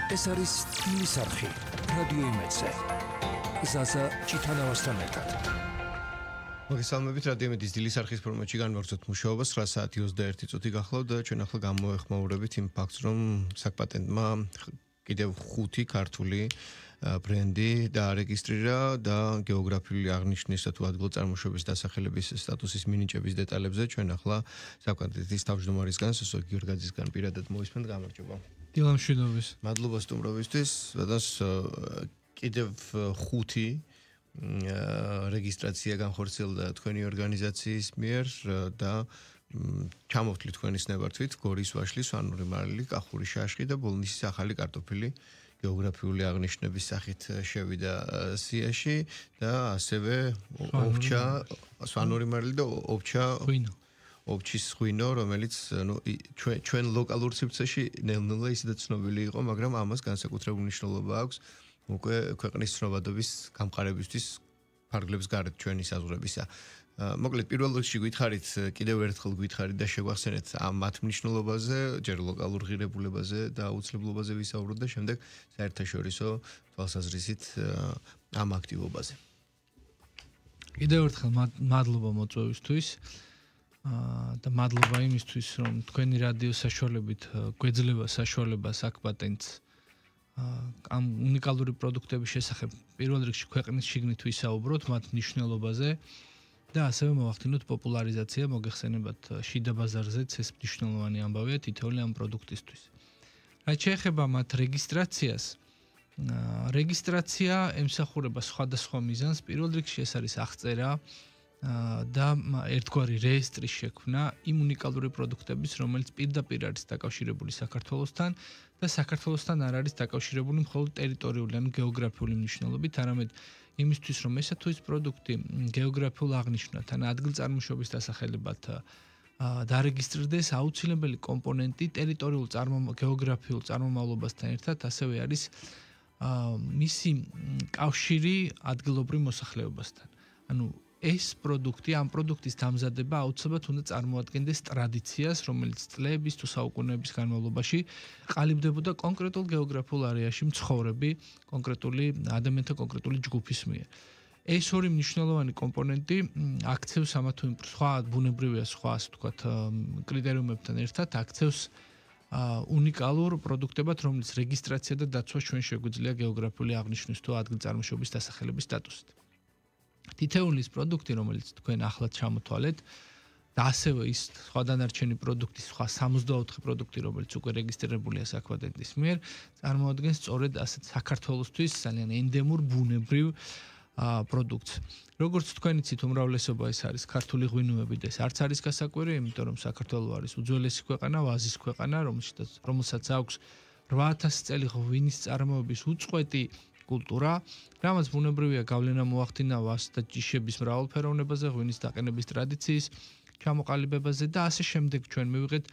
ეს არის სტილის არხი, რადიო იმედზე. ზაზა ჭიტანავასთან ერთად. მოგესალმებით, რადიო იმედის სტილის არხის ფორმატში განვაგრძობთ მუშაობას 9 საათი 21 წუთი გახლავთ და ჩვენ ახლა გამოეხმაურებით იმ ფაქტს, რომ საკპატენტმა კიდევ 5 ქართული ბრენდი დაარეგისტრირა და გეოგრაფიული აღნიშვნის თუ ადგილწარმოშობის დასახელების სტატუსის მინიჭების დეტალებზე ჩვენ ახლა საკპატენტის თავმჯდომარისგან სოსო გიორგაძისგან პირადად მოვისმენთ. გამარჯობა. დილამშვიდობის. მადლობა სტუმრობისთვის. სადაც კიდევ 5 რეგისტრაცია განხორციელდა თქვენი ორგანიზაციის მიერ და ჩამოვთვლით თქვენის ნებართვით გორის ვაშლი, სვანური მარილი, კახური შაშხი და ბოლნისის ახალი კარტოფილი გეოგრაფიული აღნიშვნების სახით შევიდა სიაში და ასევე ოვჩა სვანური მარილი და ოვჩა ოვჩის ღვინო, რომელიც ჩვენ ლოკალურ სივრცეში ნელ-ნელა ისედაც ცნობილი იყო, მაგრამ ამას განსაკუთრებული მნიშვნელობა აქვს უკვე ქვეყნის ცნობადობის გამყარებისთვის ფარგლებს გარეთ ჩვენი საზღვრებისა. მოკლედ პირველ რიგში გითხარით, კიდევ ერთხელ გითხარით და შეგვახსენეთ ამ მათ მნიშვნელობაზე, ჯერ ლოკალურ ღირებულებაზე და აუცილებლობაზე ვისაუბროთ და შემდეგ საერთაშორისო თვალსაზრისით ამ აქტივობაზე. კიდევ ერთხელ მადლობა მოწვევისთვის და მადლობა იმისთვის, რომ თქვენი რადიო საშუალებით გვეძლევა საშუალება საკპატენტს ამ უნიკალური პროდუქტების შესახებ პირველ რიგში ქვეყნის შიგნით ვისაუბროთ მათ მნიშვნელობაზე და ასევე მოვახდინოთ პოპულარიზაცია, მოგეხსენებათ შიდა ბაზარზეც ეს მნიშვნელოვანი ამბავია თითოეული ამ პროდუქტისთვის. რაც შეეხება მათ რეგისტრაციას, რეგისტრაცია ემსახურება სხვადასხვა მიზანს. პირველ რიგში ეს არის აღწერა და ერთგვარი რეესტრის შექმნა იმ უნიკალური პროდუქტების, რომელიც პირდაპირ არის დაკავშირებული საქართველოსთან და საქართველოსთან არ არის დაკავშირებული მხოლოდ ტერიტორიული, ანუ გეოგრაფიული მნიშვნელობით, არამედ იმისთვის, რომ ესა თუ ის პროდუქტი გეოგრაფიულ აღნიშვნათ, ან ადგილწარმოშობის დასახელებად დარეგისტრირდეს, აუცილებელი კომპონენტი ტერიტორიულ გეოგრაფიულ წარმომავლობასთან ერთად ასევე არის მისი კავშირი ადგილობრივ მოსახლეობასთან. ანუ ეს პროდუქტი, ამ პროდუქტის დამზადება აუცილებლად უნდა წარმოადგენდეს ტრადიციას, რომელიც წლების თუ საუკუნეების განმავლობაში ყალიბდებოდა კონკრეტულ გეოგრაფიულ არეაში მცხოვრები კონკრეტული ადამიანთა კონკრეტული ჯგუფის მიერ. ეს ორი მნიშვნელოვანი კომპონენტი აქცევს ამა თუ იმ სხვა ბუნებრივია სხვა ასე ვთქვათ კრიტერიუმებთან ერთად აქცევს უნიკალურ პროდუქტებად, რომელიც რეგისტრაცია და დაცვა ჩვენ შეგვიძლია გეოგრაფიული აღნიშვნის თუ ადგილწარმოშობის დასახელების სტატუსით. თითოეულის პროდუქტი, რომელიც თქვენ ახლად ჩამოთვალეთ და ასევე ის სხვა დანარჩენი პროდუქტის სხვა 64 პროდუქტი, რომელიც უკვე რეგისტრირებულია საკპატენტის მიერ, წარმოადგენს სწორედ ასეთ საქართველოსთვის ძალიან ენდემურ ბუნებრივ პროდუქტს. როგორც თქვენ იცით, უმრავლესობა ეს არის ქართული ღვინოები და ეს არც არის გასაკვირი, იმიტომ რომ საქართველო არის უძველესი ქვეყანა, ვაზის ქვეყანა, რომელსაც აქვს 8000 წელი ღვინის წარმოების უწყვეტი კულტურა, რამაც ბუნებრივია გავლენა მოახდინა ვაზ და ჯიშების მრავალფეროვნებაზე, ღვინის დაყენების ტრადიციის ჩამოყალიბებაზე და ასე შემდეგ ჩვენ მივიღეთ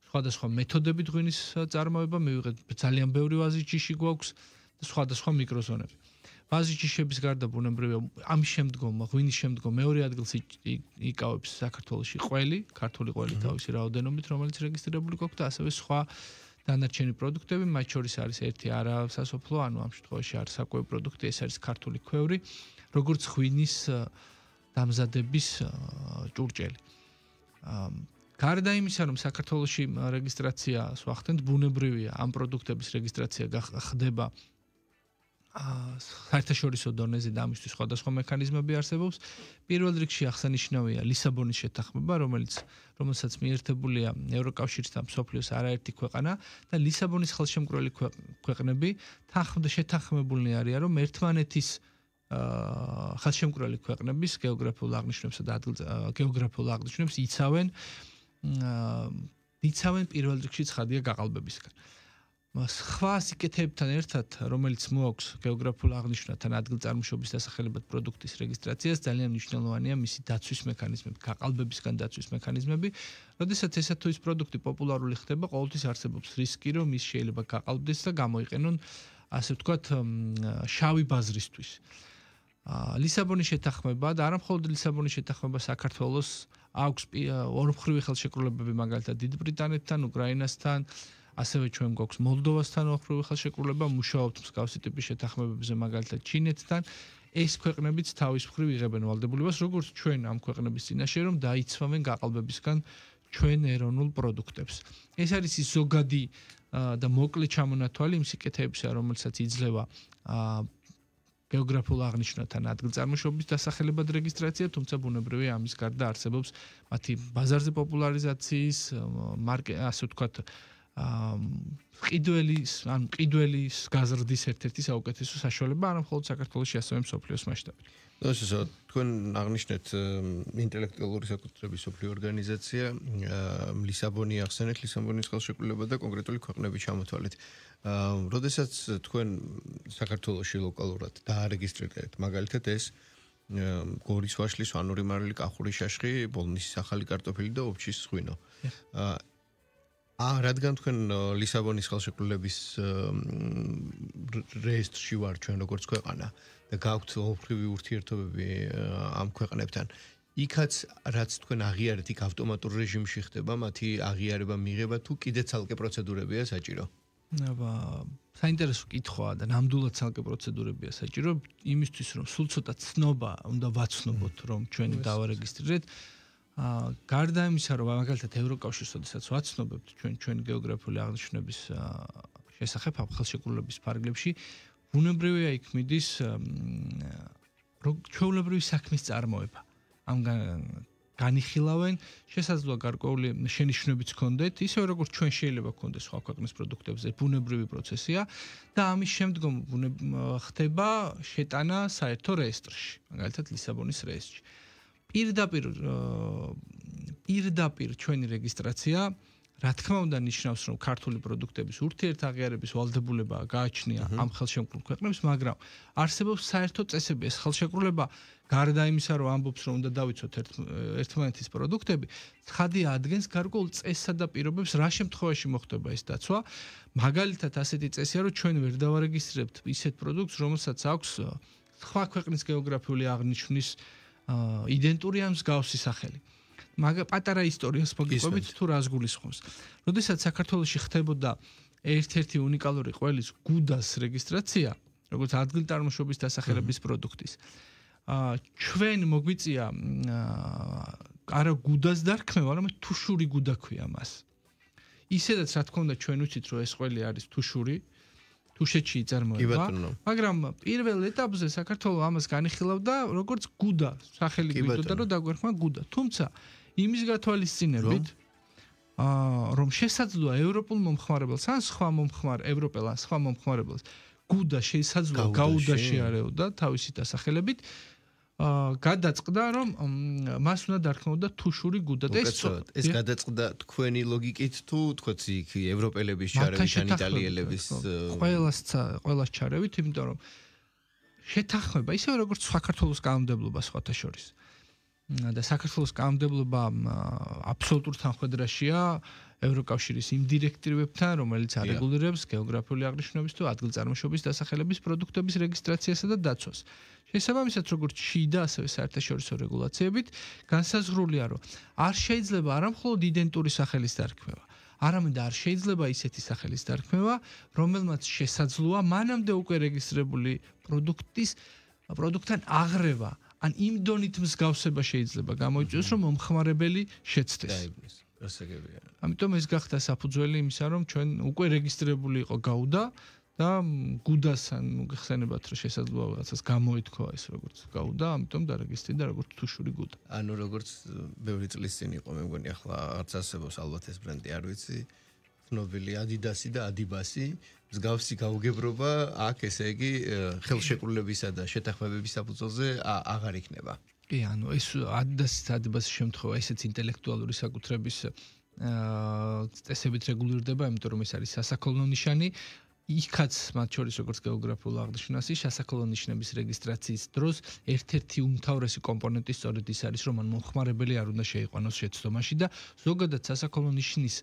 სხვადასხვა მეთოდებით ღვინის წარმოება, მივიღეთ ძალიან ბევრი ვაზის ჯიში გვაქვს და სხვადასხვა მიკროზონები. ვაზის ჯიშების გარდა ბუნებრივია ამის შემდგომ, ღვინის შემდგომ მეორე ადგილს იკავებს საქართველოში ყველი, ქართული ყველი თავისი რაოდენობით, რომელიც რეგისტრირებული გვაქვს და ასევე სხვა დანარჩენი პროდუქტები, მათ შორის არის ერთი არასასოფლო, ანუ ამ შემთხვევაში არის საკვები პროდუქტი, ეს არის ქართული ქვევრი, როგორც ღვინის დამზადების ჭურჭელი. გარდა იმისა, რომ საქართველოში რეგისტრაციას ვახდენთ, ბუნებრივია ამ პროდუქტების რეგისტრაცია ხდება საერთაშორისო დონეზე და ამისთვის სხვადასხვა მექანიზმები არსებობს. პირველ რიგში აღსანიშნავია ლისაბონის შეთანხმება, რომელსაც მიერთებულია ევროკავშირთან მსოფლიოს არაერთი ქვეყანა და ლისაბონის ხელშემკრელი ქვეყნები შეთანხმებულნი არიან, რომ ერთმანეთის ხელშემკრელი ქვეყნების გეოგრაფიულ აღნიშვნებსა და გეოგრაფიულ აღნიშვნებს იცავენ პირველ რიგში ცხადია გაყალბებისგან. სხვა სიკეთეებთან ერთად, რომელიც მოაქვს გეოგრაფიულ აღნიშვნათან ადგილწარმოშობის დასახელებად პროდუქტის რეგისტრაციას, ძალიან მნიშვნელოვანია მისი დაცვის მექანიზმები, გაყალბებისგან დაცვის მექანიზმები. როდესაც ესა თუ ის პროდუქტი პოპულარული ხდება, ყოველთვის არსებობს რისკი, რომ ის შეიძლება გაყალბდეს და გამოიყენონ, ასე ვთქვათ, შავი ბაზრისთვის. ლისაბონის შეთანხმება და არა მხოლოდ ლისაბონის შეთანხმება საქართველოს აქვს ორმხრივი ხელშეკრულებები მაგალითად დიდ ბრიტანეთთან, უკრაინასთან, ასევე ჩვენ გვაქვს მოლდოვასთან ოხროვი ხელშეკრულება, მუშაობთ მსგავსი ტიპის შეთანხმებებზე მაგალითად ჩინეთთან. ეს ქვეყნებიც თავის მხრივ იღებენ ვალდებულებას, როგორც ჩვენ ამ ქვეყნების წინაშე, რომ დაიცვამენ გაყალბებისგან ჩვენ ეროვნულ პროდუქტებს. ეს არის ის ზოგადი და მოკლე ჩამონათვალი იმ სიკეთეებისა, რომელსაც იძლევა გეოგრაფიულ აღნიშვნათან ადგილწარმოშობის დასახელებად რეგისტრაცია, თუმცა ბუნებრივია ამის გარდა არსებობს მათი ბაზარზე პოპულარიზაციის, ასე ვთქვათ, ყიდველის გაზრდის ერთ-ერთი საუკეთესო საშუალება, არა მხოლოდ საქართველოში, ასევე მსოფლიოს მასშტაბით. ნუ თქვენ აღნიშნეთ ინტელექტუალური საკუთრების სოფლიო ორგანიზაცია, ლისაბონი ახსენეთ, ლისაბონის ხელშეკრულება და კონკრეტული ქვეყნები ჩამოთვალეთ. როდესაც თქვენ საქართველოში ლოკალურად დაარეგისტრირეთ, მაგალითად ეს გორის ვაშლის, ვანური მარილი, კახური შაშხი, ბოლნისის ახალი კარტოფილი და ოფჩის ღვინო. რადგან თქვენ ლისაბონის ხელშეკრულების რეესტრში ვარ ჩვენ როგორც ქვეყანა და გაქვთ ორივე ურთიერთობები ამ ქვეყნებთან, იქაც რაც თქვენ აღიარეთ, იქ ავტომატურ რეჟიმში ხდება მათი აღიარება, მიღება თუ კიდე ცალკე პროცედურებია საჭირო? საინტერესო კითხვაა და ნამდვილად ცალკე პროცედურებია საჭირო, იმისთვის რომ სულ ცოტა ცნობა უნდა ვაცნობოთ, რომ ჩვენ დავარეგისტრირეთ. გარდა იმისა, რომ მაგალითად ევროკავშირს შესაძაც ვაცნობებთ ჩვენ გეოგრაფიული აღნიშვნების შესახებ ხელშეკრულების ფარგლებში, ბუნებრივია იქ მიდის ჩვეულებრივი საქმის წარმოება. ამ განიხილავენ, შესაძლოა გარკვეული შენიშვნებიც ჰქონდეთ, ისევე როგორც ჩვენ შეიძლება ჰქონდეს სხვა ქვეყნის პროდუქტებზე, ბუნებრივი პროცესია და ამის შემდგომ ხდება შეტანა საერთო რეესტრში, მაგალითად ლისაბონის რეესტრში. პირდაპირ ჩვენი რეგისტრაცია, რა თქმა უნდა, ნიშნავს, რომ ქართული პროდუქტების ურთიერთაღიარების ვალდებულება გააჩნია ამ ხელშეკრულებულ ქვეყნებს, მაგრამ არსებობს საერთო წესები. ეს ხელშეკრულება გარდა იმისა, რომ ამბობს, რომ უნდა დავიცოთ ერთმანეთის პროდუქტები, ცხადია ადგენს გარკვეულ წესსა და პირობებს, რა შემთხვევაში მოხდება ეს დაცვა. მაგალითად, ასეთი წესია, რომ ჩვენ ვერ დავარეგისტრირებთ ისეთ პროდუქტს, რომელსაც აქვს სხვა ქვეყნის გეოგრაფიული აღნიშვნის იდენტური ან მსგავსი სახელი. პატარა ისტორიას მოგიყვებით თუ რას გულისხმობს. როდესაც საქართველოში ხდებოდა ერთ-ერთი უნიკალური ყველის გუდას რეგისტრაცია, როგორც ადგილტარმოშობის დასახელების პროდუქტის, ჩვენ მოგვიწია არა გუდას დარქმევა, არამედ თუშური გუდა ქვია მას. ისედაც რა თქმა უნდა ჩვენ ვიცით, რომ ეს ყველი არის თუშური, თუშეთში იწარმოება, მაგრამ პირველ ეტაპზე საქართველოს ამას განიხილავდა როგორც გუდა, სახელი გვიდოდა, რომ დაგვერხმა გუდა. თუმცა იმის გათვალისწინებით, რომ შესაძლოა ევროპულ მომხმარებელს ან სხვა ევროპელ ან სხვა მომხმარებელს გუდა შესაძლოა გაუდაში არეოდა თავისი დასახელებით, გადაწყდა, რომ მას უნდა დარქმეოდა თუშური გუდა. ეს გადაწყდა თქვენი ლოგიკით თუ თქვათ იქ ევროპელების ჩარევით ან იტალიელების ყველას ჩარევით, იმიტომ რომ შეთანხმება ისევე როგორც საქართველოს კანონმდებლობა სხვათა შორის. და საქართველოს კანონმდებლობა აბსოლუტურ თანხმედრაშია ევროკავშირის იმ დირექტივებთან, რომელიც არეგულირებს გეოგრაფიული აღნიშვნების თუ ადგილწარმოშობის დასახელების პროდუქტების რეგისტრაციასა და დაცვას. შესაბამისად, როგორც შიდა, ასევე საერთაშორისო რეგულაციებით, განსაზღვრულია, რომ არ შეიძლება არა მხოლოდ იდენტური სახელის დარქმევა, არამედ არ შეიძლება ისეთი სახელის დარქმევა, რომელმაც შესაძლოა მანამდე უკვე რეგისტრირებული პროდუქტთან აღრევა, ან იმ დონით მსგავსება შეიძლება გამოიწვიოს, რომ მომხმარებელი შეცდეს. ამიტომ ეს გახდა საფუძველი იმისა, რომ ჩვენ უკვე რეგისტრირებული იყო გაუდა და გუდას ან მოგხსენებათ, რომ შესაძლოა რაღაცას გამოეთქვა ეს როგორც გაუდა, ამიტომ დარეგისტრირდა როგორც თუშური გუდა. ანუ როგორც ბევრი წლის წინ იყო, მე მგონი ახლა არც არსებობს ალბათ ეს ბრენდი, არ ვიცი, ცნობილი Adidas-ი და Adibas-ი, მსგავსი გაუგებრობა აქ, ესე იგი, ხელშეკრულებისა და შეთანხმებების საფუძველზე აღარ იქნება. კი, ანუ ეს Adidas-ის და Adibas-ის შემთხვევა, ესეც ინტელექტუალური საკუთრების წესებით რეგულირდება, იმიტომ რომ ეს არის სასაქონლო ნიშანი. იქაც მათ შორის როგორც გეოგრაფიულ აღნიშვნაში, სასაქონლო ნიშნების რეგისტრაციის დროს ერთ-ერთი უმთავრესი კომპონენტი სწორედ ის არის, რომ ან მომხმარებელი არ უნდა შეიყვანოს შეცდომაში და ზოგადად სასაქონლო ნიშნის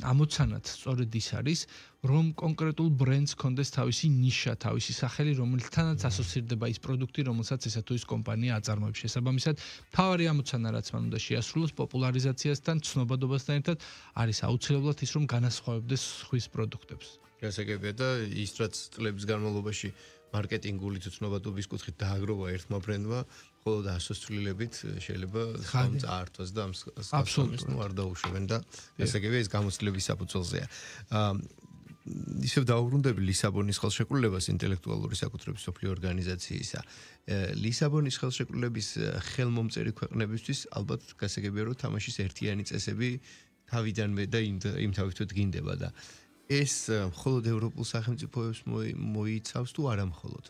ამოცანაც სწორედ ის არის, რომ კონკრეტულ ბრენდს კონდეს თავისი ნიშა, თავისი სახელი, რომელთანაც ასოცირდება ის პროდუქტი, რომელსაც ესა თუ ის კომპანია აწარმოებს. შესაბამისად, თავარი ამოცანა, რაც მან უნდა შეასრულოს პოპულარიზაციასთან, ცნობადობასთან ერთად, არის აუცილებლად ის, რომ განასხვავებდეს სხვის პროდუქტებს. გასაგებია და ის რაც წლების განმავლობაში მარკეტინგული ცნობადობის კუთხით დააგროვა ერთმა ბრენდმა, ხოლო და ასოცილებით შეიძლება ხომ წაართვას და ამ აბსოლუტურად ნუ არ დაუშვენ და გასაგებია ის გამოცდილების საფუძველზეა. ისევ დაუბრუნდები ლისაბონის ხელშეკრულებას ინტელექტუალური საკუთრების სოფლიო ორგანიზაციისა. ლისაბონის ხელშეკრულების ხელმომწერი ქვეყნებისთვის ალბათ გასაგებია რომ თამაშის ერთიანი წესები თავიდანვე და იმთავითოდ გინდება და ეს მხოლოდ ევროპულ სახელმწიფოებს მოიცავს თუ არა მხოლოდ?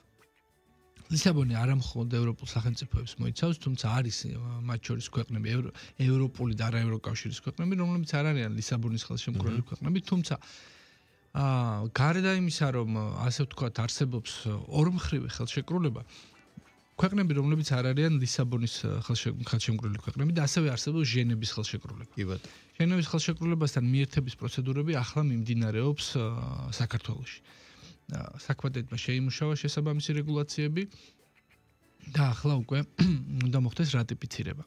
ლისაბონი არა მხოლოდ ევროპულ სახელმწიფოებს მოიცავს, თუმცა არის მათ შორის ქვეყნები, ევროპული და არაევროკავშირის ქვეყნები, რომლებიც არ არიან ლისაბონის ხელშემკრული ქვეყნები, თუმცა გარდა იმისა, რომ ასე ვთქვათ, არსებობს ორმხრივი ხელშეკრულება, ქვეყნები, რომლებიც არ არიან ლისაბონის ხელშემკრული ქვეყნები და ასევე არსებობს ჟენევის ხელშეკრულება. კი ბატონო. ჟენევის ხელშეკრულებასთან მიერთების პროცედურები ახლა მიმდინარეობს საქართველოში. საქმედეთმა შეიმუშავა შესაბამისი რეგულაციები და ახლა უკვე უნდა მოხდეს რატიფიცირება.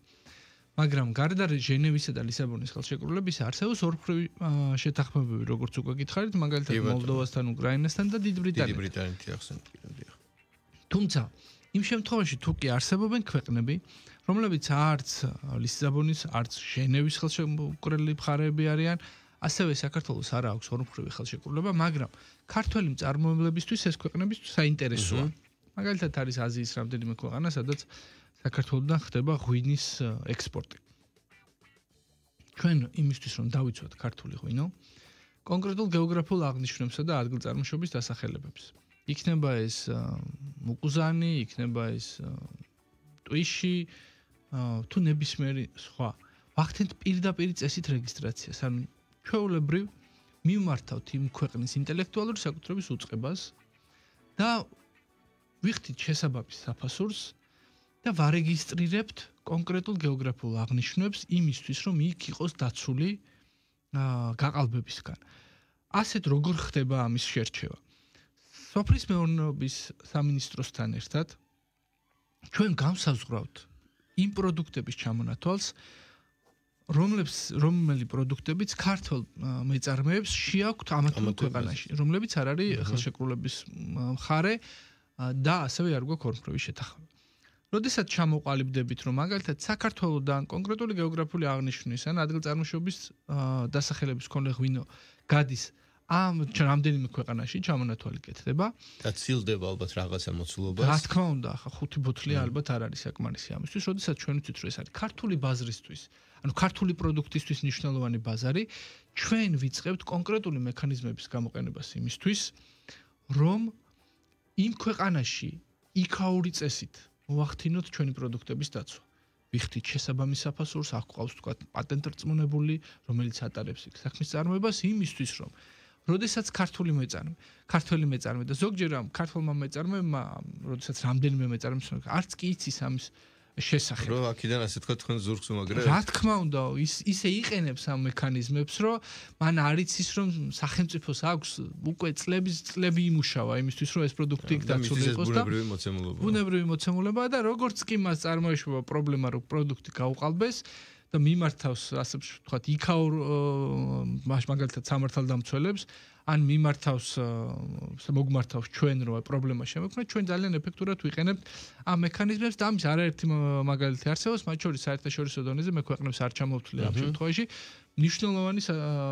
მაგრამ გარდა ჟენევისა და ლისაბონის ხელშეკრულებისა არსებობს ორმხრივი შეთანხმებები, როგორც უკვე გითხარით, მაგალითად მოლდოვასთან, უკრაინასთან და დიდ ბრიტანეთთან. თუმცა იმ შემთხვევაში თუ კი არსებობენ ქვეყნები, რომლებიც არც ლისაბონის, არც ჟენევის ხელშეკრულებული მხარეები არიან, ასევე საქართველოს არ აქვს ორმხრივი ხელშეკრულება, მაგრამ ქართველი მწარმოებლებისთვის ეს ქვეყნები საინტერესოა. მაგალითად არის აზიის რამდენიმე ქვეყანა, სადაც საქართველოსთან ხდება ღვინის ექსპორტი. ჩვენ იმისთვის რომ დავიცვათ ქართული ღვინო, კონკრეტულ გეოგრაფიულ აღნიშვნებსა და ადგილწარმოშობის დასახელებებს. იქნება ეს მუყუზანი, იქნება ეს ტვიში, თუ ნებისმიერი სხვა. ვახდენთ პირდაპირ წესით რეგისტრაციას, ანუ ჩვეულებრივ მივმართავთ იმ ქვეყნის ინტელექტუალური საკუთრების უწყებას და ვიხდით შესაბამის საფასურს და ვარეგისტრირებთ კონკრეტულ გეოგრაფიულ აღნიშვნებს იმისთვის, რომ იქ იყოს დაცული გაყალბებისგან. ასეთ როგორ ხდება ამის შერჩევა? სოფლის მეურნეობის სამინისტროსთან ერთად ჩვენ განსაზღვრავთ იმ პროდუქტების ჩამონათვალს, რომელი პროდუქტებიც ქართულ მეწარმეებს შეაქვთ ამა თუ ქვეყანაში, რომლებიც არ არის ხელშეკრულების მხარე და ასევე არ გვაქვს ორმხრივი შეთანხმება. როდესაც ჩამოყალიბდებით, რომ მაგალითად საქართველოსთან კონკრეტული გეოგრაფიული აღნიშვნის ან ადგილწარმოშობის დასახელების მქონე ღვინო გადის ამ რამდენიმე ქვეყანაში ჩამონათვალი კეთდება და ცილდება ალბათ რაღაცა მოცულობას. რა თქმა უნდა, ახლა 5 ბოთლი ალბათ არ არის საკმარისი ამისთვის, როდესაც ჩვენ ვიცით, რომ ეს არის ქართული ბაზრისთვის, ანუ ქართული პროდუქტისთვის მნიშვნელოვანი ბაზარი, ჩვენ ვიწყებთ კონკრეტული მექანიზმების გამოყენებას იმისთვის, რომ იმ ქვეყანაში იქაური წესით მოვახდინოთ ჩვენი პროდუქტების დაცვა. ვიხდით შესაბამის საფასურს, აქ ყავს თქვა პატენტრწმუნებული, რომელიც ატარებს იქ საქმის წარმოებას იმისთვის, რომ როდესაც ქართული მეწარმე და ზოგჯერ ამ ქართულმა მეწარმეებმა, როდესაც რამდენიმე მეწარმეს არც კი იცის ამის შესახებ. რო აქედან ასე თქვა თქვენ ზურგს უმაგრეთ? რა თქმა უნდა, ისე იყენებს ამ მექანიზმებს, რომ მან არ იცის, რომ სახელმწიფოს აქვს უკვე წლები იმუშავა იმისთვის, რომ ეს პროდუქტი იქ დაცული იყოს და ბუნებრივი მოცემულებაა და როგორც კი მას წარმოეშვება პრობლემა, რომ პროდუქტი გაუყალბეს და მიმართავს ასე ვთქვათ იქაურ მაგალითად სამართალდამცველებს ან მოგმართავს ჩვენ რომ პრობლემა შემოქმნათ, ჩვენ ძალიან ეფექტურად ვიყენებთ ამ მექანიზმებს და ამის არაერთი მაგალითი არსებობს, მათ შორის საერთაშორისო დონეზე მე ქვეყნებს არ ჩამოვთვლი ამ შემთხვევაში. მნიშვნელოვანი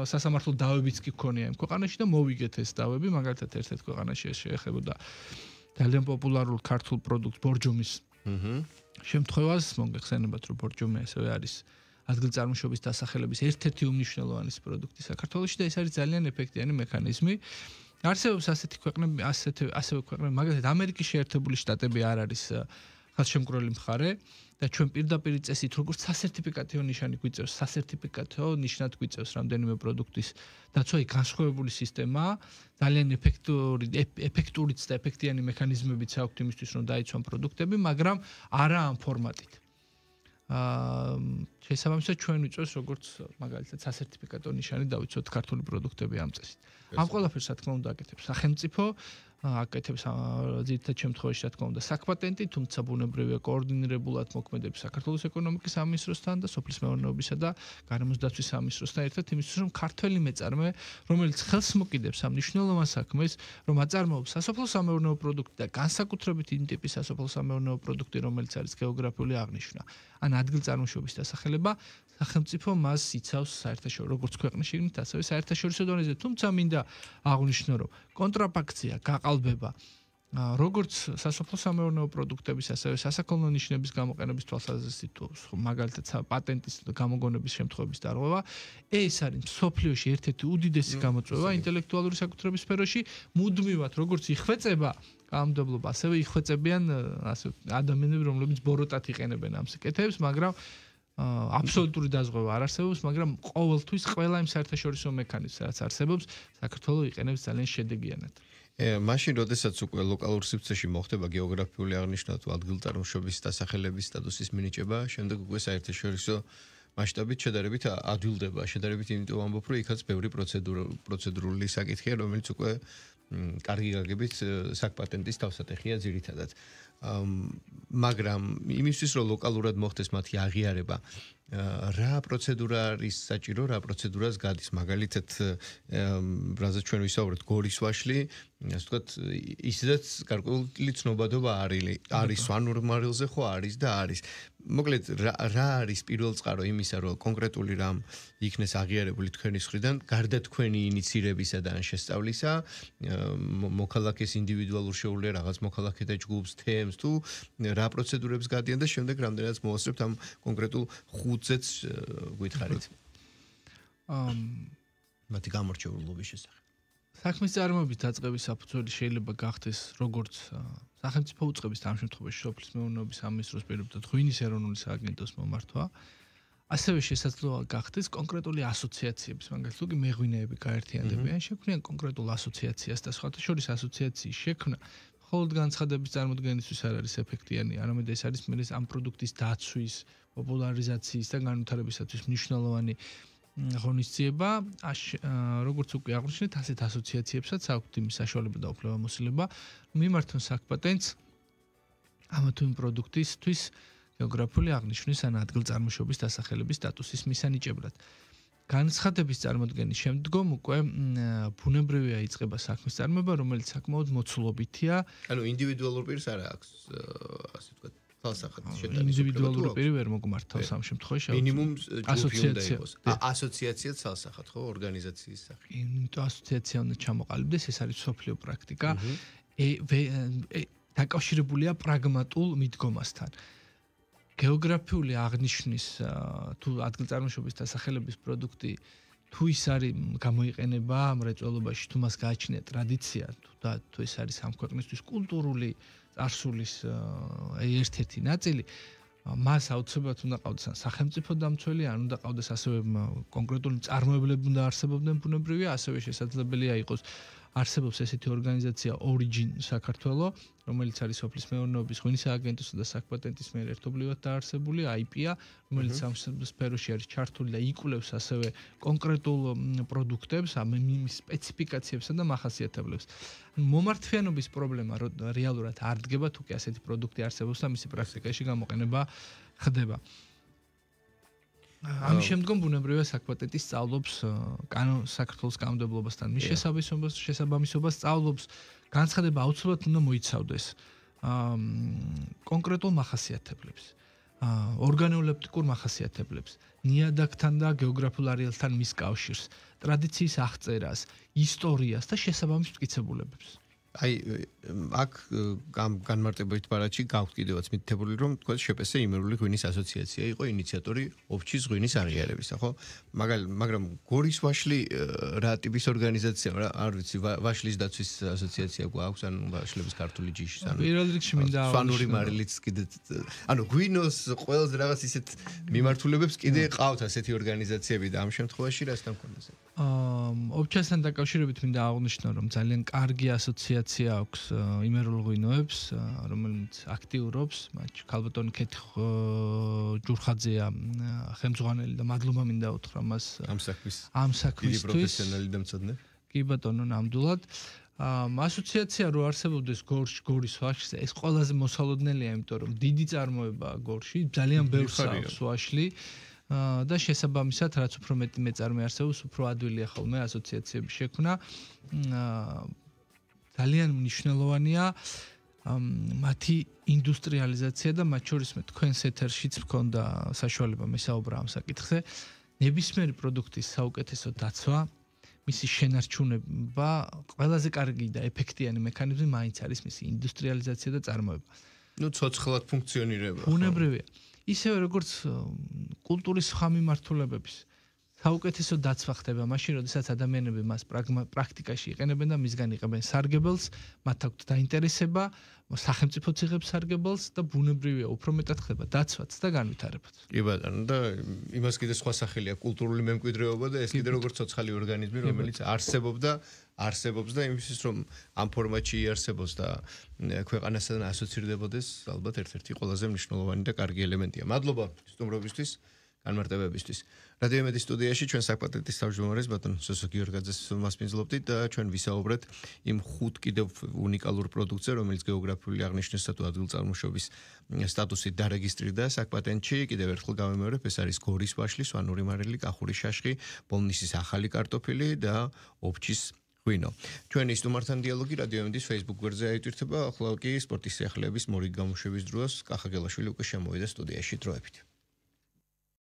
სასამართლო დავებიც კი გქონია იმ ქვეყანაში და მოვიგეთ ეს დავები, მაგალითად ერთ-ერთ ქვეყანაში ეს შეეხებოდა ძალიან პოპულარულ ქართულ პროდუქტს ბორჯომის შემთხვევას, მოგეხსენებათ რომ ბორჯომი ასევე არის ადგილწარმოშობის დასახელების ერთ-ერთი უმნიშვნელოვანი პროდუქტი საქართველოში და ეს არის ძალიან ეფექტიანი მექანიზმი. არსებობს ასეთი ქვეყნები, ასევე ქვეყნები, მაგალითად ამერიკის შეერთებული შტატები არ არის ხელშემკრული მხარე და ჩვენ პირდაპირ წესით როგორც სასერტიფიკატო ნიშანი გვიწევს, სასერტიფიკატო ნიშნად გვიწევს რამდენიმე პროდუქტის დაცვა, განსხვავებული სისტემაა, ძალიან ეფექტურიც და ეფექტიანი მექანიზმებიც აქვს იმისთვის, რომ დაიცვან პროდუქტები, მაგრამ არა ამ ფორმატით. შესაბამისად ჩვენ ვიწევს როგორც მაგალითად სასერტიფიკატო ნიშანი დავიცოთ ქართული პროდუქტები ამ წესით. ამ ყველაფერს რა თქმა უნდა აკეთებს სახელმწიფო, აკეთებს ძირითად შემთხვევაში რა თქმა უნდა საქპატენტი, თუმცა ბუნებრივია კოორდინირებულად მოქმედებს საქართველოს ეკონომიკის სამინისტროსთან და სოფლის მეურნეობისა და გარემოს დაცვის სამინისტროსთან ერთად იმისთვის რომ ქართველი მეწარმე, რომელიც ხელს მოკიდებს ამ მნიშვნელოვან საქმეს, რომ აწარმოებს სასოფლო-სამეურნეო პროდუქტი და განსაკუთრებით იმ ტიპის სასოფლო-სამეურნეო პროდუქტი, რომელიც არის გეოგრაფიული აღნიშვნა, ან ადგილწარმოშობის დასახელება, სახელმწიფო მას იცავს საერთაშორისო როგორც ქვეყნის შიგნით, ასევე საერთაშორისო დონეზე, თუმცა მინდა აღვნიშნო, რომ კონტრაფაქცია, გაყალბება, როგორც სასოფლო-სამეურნეო პროდუქტების, ასევე სასაქონლო ნიშნების გამოყენების თვალსაზრისით, მაგალითად პატენტის გამოგონების შემთხვევების დარღვევა, ეს არის მსოფლიოში ერთ-ერთი უდიდესი გამოწვევა ინტელექტუალური საკუთრების სფეროში, მუდმივად როგორც იხვეწება კანონმდებლობა, ასევე იხვეწებიან ადამიანები, რომლებიც ბოროტად იყენებენ ამ სიკეთეებს, მაგრამ აბსოლუტური დაზღვევა არ არსებობს, მაგრამ ყოველთვის ყველა იმ საერთაშორისო მექანიზმს, რაც არსებობს, საქართველოს იყენებს ძალიან შედეგიანად. მაშინ, როდესაც უკვე ლოკალურ სივრცეში მოხდება გეოგრაფიული აღნიშვნა თუ ადგილწარმოშობის დასახელების სტატუსის მინიჭება, შემდეგ უკვე საერთაშორისო მასშტაბით შედარებით ადვილდება, შედარებით იმიტომ ვამბობ, რომ იქაც ბევრი პროცედურული საკითხია, რომელიც უკვე კარგი გაგებით საქპატენტის თავსატეხია ძირითადად. მაგრამ იმისთვის რომ ლოკალურად მოხდეს მათი აღიარება, რა პროცედურა არის საჭირო, რა პროცედურას გადის, მაგალითად, რაზეც ჩვენ ვისაუბრეთ, გორის ვაშლი, ასე ვთქვათ, ისედაც გარკვეული ცნობადობა არის სვანურ მარილზე ხო არის და არის. მოკლედ, რა არის პირველ წყარო იმისა, რომ კონკრეტული რამ იქნეს აღიარებული თქვენის მხრიდან, გარდა თქვენი ინიცირებისა და ან შესწავლისა, მოქალაქეს ინდივიდუალურ შეუძლია რაღაც მოქალაქეთა ჯგუფს, თემს თუ რა პროცედურებს გადიან და შემდეგ რამდენადაც მოვასწრებთ ამ კონკრეტულ ხუთზეც გვითხარით. მათი გამორჩეულობის შესახებ. საქმის წარმოების დაწყების საფუძველი შეიძლება გახდეს როგორც სახელმწიფო უწყების ამ შემთხვევაში სოფლის მეურნეობის სამინისტროს პირობითად ღვინის ეროვნული სააგენტოს მომართვა, ასევე შესაძლოა გახდეს კონკრეტული ასოციაციების, მაგალითად, თუ კი მეღვინეები გაერთიანდებიან, შექმნიან კონკრეტულ ასოციაციას და სხვათა შორის ასოციაციის შექმნა მხოლოდ განცხადების წარმოდგენისთვის არ არის ეფექტიანი, არამედ ეს არის მე ამ პროდუქტის დაცვის, პოპულარიზაციის და განვითარებისათვის მნიშვნელოვანი ღონისძიება, როგორც უკვე აღნიშნეთ, ასეთ ასოციაციებსაც აქვთ იმის საშუალება და უფლებამოსილება, მიმართონ საქპატენტს ამა თუ იმ პროდუქტისთვის გეოგრაფიული აღნიშვნის ან ადგილწარმოშობის დასახელების სტატუსის მისანიჭებლად. განცხადების წარმოდგენის შემდგომ უკვე ბუნებრივია იწყება საქმის წარმოება, რომელიც საკმაოდ მოცულობითია. ანუ ინდივიდუალურ პირს არ აქვს, ასე ვთქვათ, თვალსახად შეტანის ინდივიდუალური პირი ვერ მოგმართავს ამ შემთხვევაში. მინიმუმ ჯგუფი უნდა იყოს. ასოციაცია თვალსახად ხო, ორგანიზაციის სახით. იმიტომ ასოციაცია უნდა ჩამოყალიბდეს, ეს არის სოფლიო პრაქტიკა. დაკავშირებულია პრაგმატულ მიდგომასთან. გეოგრაფიული აღნიშვნის თუ ადგილწარმოშობის დასახელების პროდუქტი თუ ის არის გამოიყენება მრეწველობაში, თუ მას გააჩნია ტრადიცია, თუ ეს არის ამ ქვეყნისთვის კულტურული წარსულის ერთ-ერთი ნაწილი, მას აუცილებლად უნდა ყავდეს სახელმწიფო დამცველი, ან უნდა ყავდეს ასევე კონკრეტული მწარმოებლები უნდა არსებობდნენ ბუნებრივია, ასევე შესაძლებელია იყოს არსებობს ესეთი ორგანიზაცია Origin საქართველო, რომელიც არის სოფლის მეურნეობის ღვინის სააგენტოსა და საქპატენტის მიერ ერთობლივად დაარსებული IP-ა, რომელიც ამ სფეროში არის ჩართული და იკვლევს ასევე კონკრეტულ პროდუქტებს, მის სპეციფიკაციებსა და მახასიათებლებს. მომართვიანობის პრობლემა რეალურად არ დგება, თუ კი ასეთი პროდუქტი არსებობს და მისი პრაქტიკაში გამოყენება ხდება. ამის შემდგომ ბუნებრივია საქპატენტი სწავლობს საქართველოს კანონმდებლობასთან მის შესაბამისობას სწავლობს განცხადება აუცილებლად უნდა მოიცავდეს კონკრეტულ მახასიათებლებს ორგანოლეპტიკურ მახასიათებლებს ნიადაგთან და გეოგრაფიულ არეალთან მის კავშირს ტრადიციის აღწერას ისტორიას და შესაბამის მტკიცებულებებს აი აქ განმარტებით ბარათში გავხთ კიდევაც მითითებული რომ თქვა შეპესე იმერული ღვინის ასოციაცია იყო ინიციატორი ოფჩის ღვინის აღიარებისა ხო მაგრამ გორის ვაშლი რა ტიპის ორგანიზაციაა არ ვიცი ვაშლის დაცვის ასოციაცია გვაქვს ან ვაშლების ქართული ჯიშის ან პირველ რიგში მინდა სვანური მარილიც კიდე ანუ ღვინოს ყველას რაღაც ისეთ მიმართულებებს კიდე ყავთ ასეთი ორგანიზაციები და ამ შემთხვევაში რასთან მქონდეს ოფჩასთან დაკავშირებით მინდა აღვნიშნო, რომ ძალიან კარგი ასოციაცია აქვს იმერულ ღვინოებს, რომელიც აქტიურობს, მათ ქალბატონი ქეთი ჯურხაძეა ხელმძღვანელი და მადლობა მინდა უთხრა მას ამ საქმისთვის. დიდი პროფესიონალი და მწოდნე. კი ბატონო, ნამდვილად. ასოციაცია რო არსებობდეს გორის ვაშლზე, ეს ყველაზე მოსალოდნელია, იმიტომ რომ დიდი წარმოებაა გორში, ძალიან ბევრს აქვს ვაშლი. და შესაბამისად, რაც უფრო მეტი მეწარმე არსებობს, უფრო ადვილია ხოლმე ასოციაციების შექმნა. ძალიან მნიშვნელოვანია მათი ინდუსტრიალიზაცია და მათ შორის მე თქვენს ეთერშიც მქონდა საშუალება მესაუბრა ამ საკითხზე. ნებისმიერი პროდუქტის საუკეთესო დაცვა, მისი შენარჩუნება, ყველაზე კარგი და ეფექტიანი მექანიზმი მაინც არის მისი ინდუსტრიალიზაცია და წარმოება. ცოცხლად ფუნქციონირება. ბუნებრივია. ისევე როგორც კულტურის სხვა მიმართულებების საუკეთესო დაცვა ხდება მაშინ, როდესაც ადამიანები მას პრაქტიკაში იყენებენ და მისგან იღებენ სარგებელს, მათ აქვთ დაინტერესება, სახელმწიფოც იღებს სარგებელს და ბუნებრივია, უფრო მეტად ხდება დაცვაც და განვითარებაც. კი ბატონო, და იმას კიდე სხვა სახელი აქვს კულტურული მემკვიდრეობა და ეს კიდე როგორც ცოცხალი ორგანიზმი, რომელიც არსებობს და იმისთვის რომ ამ ფორმატში იარსებოს და ქვეყანასთან ასოცირდებოდეს, ალბათ ერთ-ერთი ყველაზე მნიშვნელოვანი და კარგი ელემენტია. მადლობა სტუმრობისთვის, განმარტებებისთვის. რადიო იმედის სტუდიაში ჩვენ საკპატეთის თავმჯდომარეს ბატონ სოსო გიორგაძეს მასპინძლობდით და ჩვენ ვისაუბრეთ იმ 5 კიდევ უნიკალურ პროდუქტზე, რომელიც გეოგრაფიული აღნიშვნისა თუ ადგილწარმოშობის სტატუსით დარეგისტრირდა საკპატენტში. კიდევ ერთხელ გავიმეორებ, ეს არის გორის ვაშლი, სვანური მარილი, კახური შაშხი, ბოლნისის ახალი კარტოფილი და ოფჩის ღვინო. ჩვენი სტუმართან დიალოგი რადიო იმედის Facebook გვერდზე აიტვირთება, ახლა კი სპორტის სიახლეების მორიგ გამოშვების დროს კახა გელაშვილი უკვე შემოვიდა სტუდიაში დროებით.